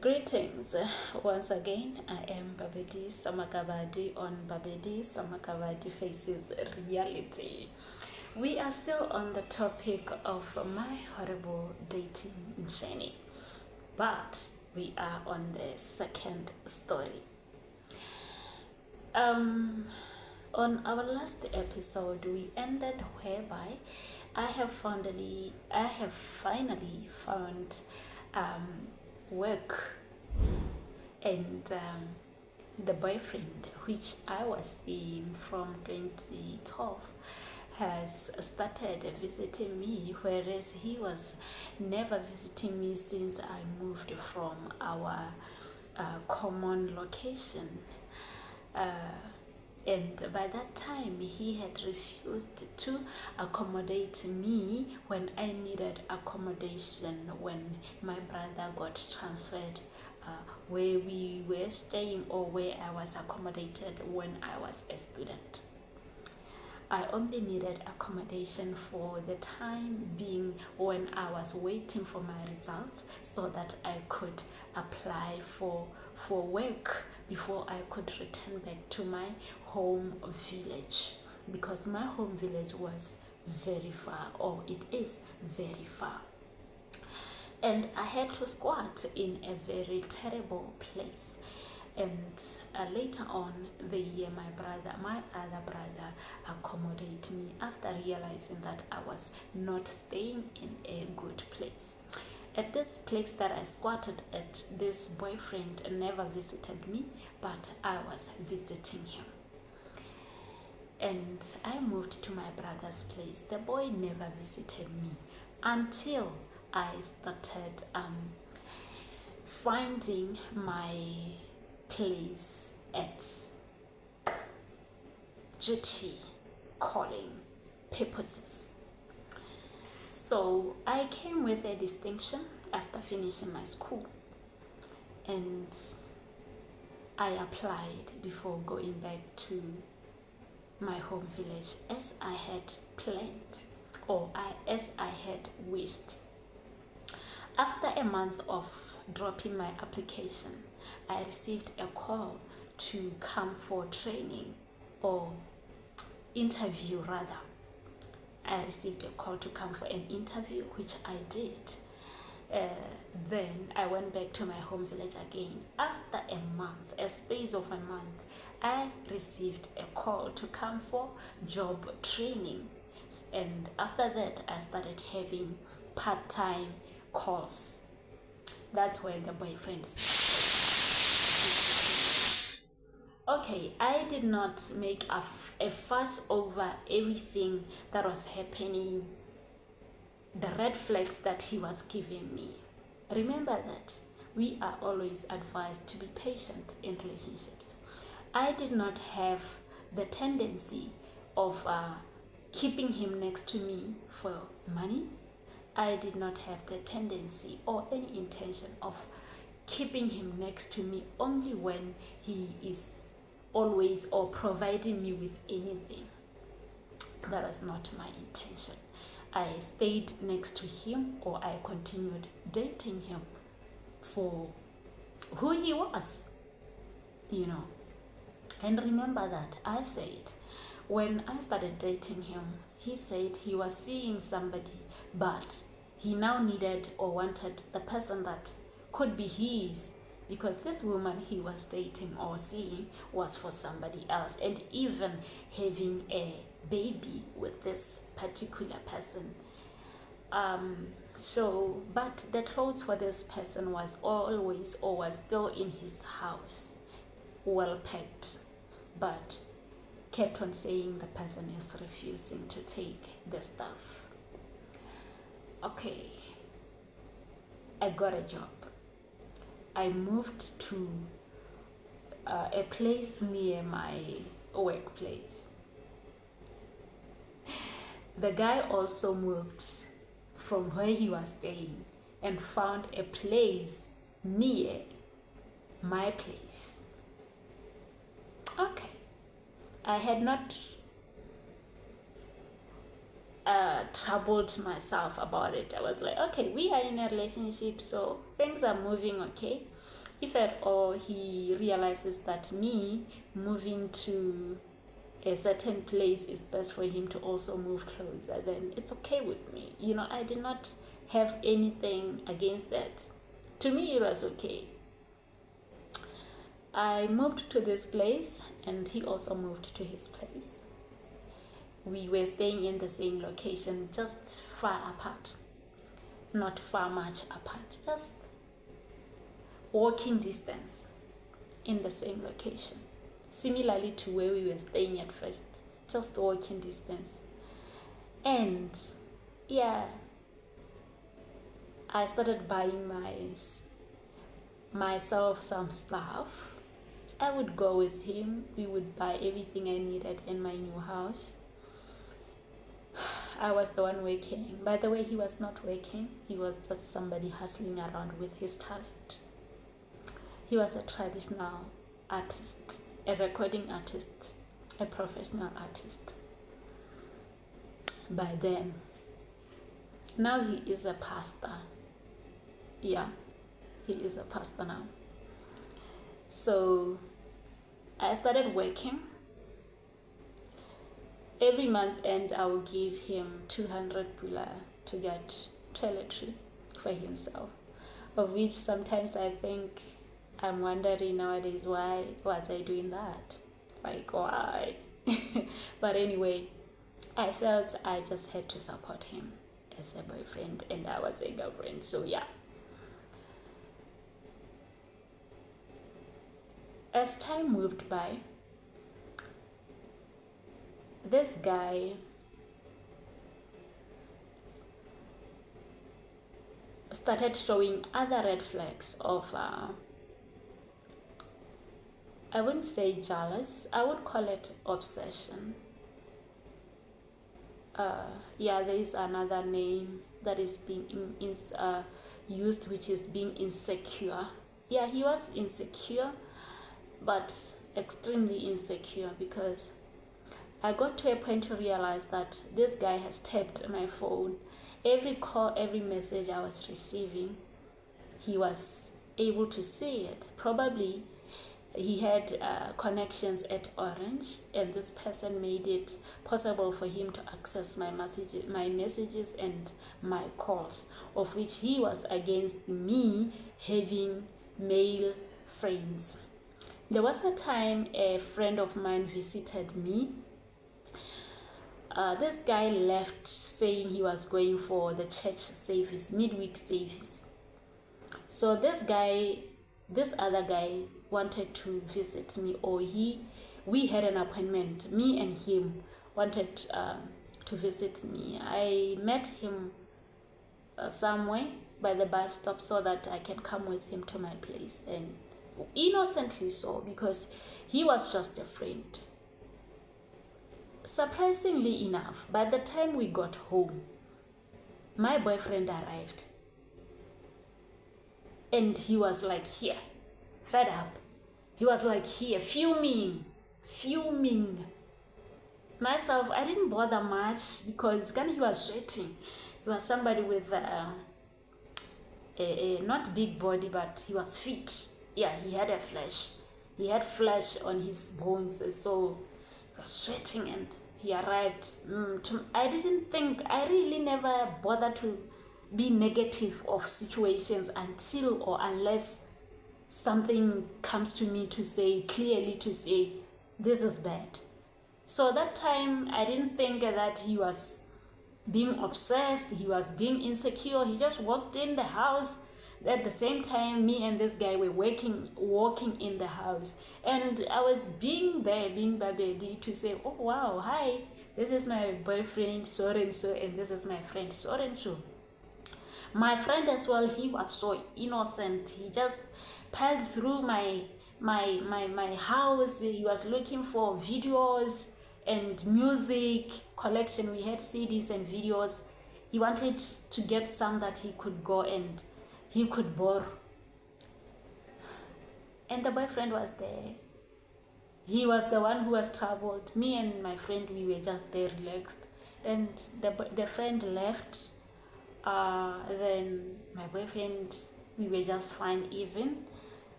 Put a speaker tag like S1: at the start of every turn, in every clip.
S1: Greetings. Once again, I am Babedi Samakabadi on Babedi Samakabadi Faces Reality. We are still on the topic of my horrible dating journey, but we are on the second story. On our last episode, we ended whereby I have finally found work, and the boyfriend which I was seeing from 2012 has started visiting me, whereas he was never visiting me since I moved from our common location. And by that time, he had refused to accommodate me when I needed accommodation when my brother got transferred where we were staying, or where I was accommodated when I was a student. I only needed accommodation for the time being when I was waiting for my results so that I could apply for work before I could return back to my home village, because my home village was very far, or it is very far. And I had to squat in a very terrible place. And later on the year, my other brother accommodated me after realizing that I was not staying in a good place. At this place that I squatted at, this boyfriend never visited me, but I was visiting him. And I moved to my brother's place. The boy never visited me until I started finding my place at duty calling purposes. So I came with a distinction after finishing my school, and I applied before going back to my home village as I had planned, or as I had wished. After a month of dropping my application, I received a call to come for training, or interview rather. I received a call to come for an interview, which I did. Then I went back to my home village again. After a space of a month, I received a call to come for job training. And after that, I started having part-time calls. That's where the boyfriend started. Okay, I did not make a fuss over everything that was happening, the red flags that he was giving me. Remember that we are always advised to be patient in relationships. I did not have the tendency of keeping him next to me for money. I did not have the tendency or any intention of keeping him next to me only when he is always or providing me with anything. That was not my intention. I stayed next to him, or I continued dating him for who he was, And remember that I said, when I started dating him, he said he was seeing somebody, but he now needed or wanted the person that could be his, because this woman he was dating or seeing was for somebody else, and even having a baby with this particular person. But the clothes for this person was always, or was still in his house, well packed, but kept on saying the person is refusing to take the stuff. Okay, I got a job. I moved to a place near my workplace. The guy also moved from where he was staying and found a place near my place. Okay, I had not troubled myself about it. I was like, okay, we are in a relationship, so things are moving okay. if at all he realizes that me moving to a certain place is best for him to also move closer, then it's okay with me. I did not have anything against that. To me, it was okay. I moved to this place and he also moved to his place. We were staying in the same location, just far apart. Not far much apart, just walking distance in the same location. Similarly to where we were staying at first, just walking distance. And yeah, I started buying myself some stuff. I would go with him. We would buy everything I needed in my new house. I was the one working. By the way, he was not working. He was just somebody hustling around with his talent. He was a traditional artist, a recording artist, a professional artist by then. Now he is a pastor. Yeah, he is a pastor now. So I started working. Every month end, I will give him 200 pula to get toiletry for himself, of which sometimes I think I'm wondering nowadays, why was I doing that? Like, why? But anyway, I felt I just had to support him as a boyfriend, and I was a girlfriend. So yeah. As time moved by, this guy started showing other red flags of I wouldn't say jealous, I would call it obsession. There is another name that is being used, which is being insecure. Yeah, he was insecure, but extremely insecure, because I got to a point to realize that this guy has tapped my phone. Every call, every message I was receiving, he was able to see it. Probably he had connections at Orange, and this person made it possible for him to access my messages and my calls, of which he was against me having male friends. There was a time a friend of mine visited me. This guy left saying he was going for the church service, midweek service. So this other guy wanted to visit me, or we had an appointment. Me and him wanted to visit me. I met him somewhere by the bus stop so that I can come with him to my place, and innocently so, because he was just a friend. Surprisingly enough, by the time we got home, my boyfriend arrived, and he was like here, fed up. He was like here, fuming. Myself, I didn't bother much because he was sweating. He was somebody with a not big body, but he was fit. Yeah, he had flesh on his bones, so he was sweating, and he arrived. I really never bothered to be negative of situations until or unless something comes to me to say this is bad. So that time I didn't think that he was being obsessed, he was being insecure. He just walked in the house. At the same time, me and this guy were walking in the house, and I was being Babedi to say, oh wow, hi, this is my boyfriend so and so, and this is my friend so and so. My friend as well, he was so innocent. He just piled through my house. He was looking for videos and music collection. We had CDs and videos. He wanted to get some that he could go and he could borrow. And the boyfriend was there. He was the one who was troubled. Me and my friend, we were just there relaxed. And the friend left. Then my boyfriend, we were just fine even.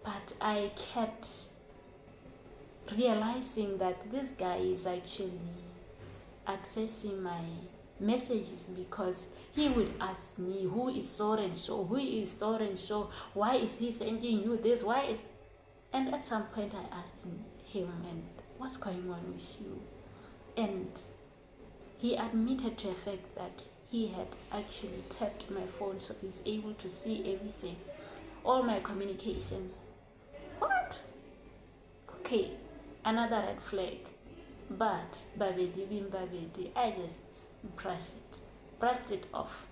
S1: But I kept realizing that this guy is actually accessing my messages, because he would ask me, who is so and so, who is so and so, why is he sending you this, why is, and at some point I asked him, and what's going on with you? And he admitted to the fact that he had actually tapped my phone, so he's able to see everything, all my communications. What? Okay, another red flag. But Babedi being Babedi, I just brushed it off.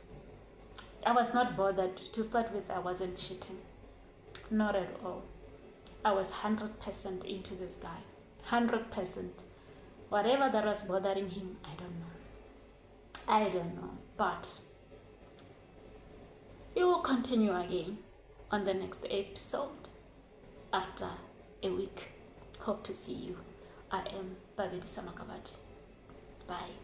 S1: I was not bothered. To start with, I wasn't cheating. Not at all. I was 100% into this guy. 100%. Whatever that was bothering him, I don't know. But we will continue again on the next episode after a week. Hope to see you. I am Babedi Samakabadi. Bye.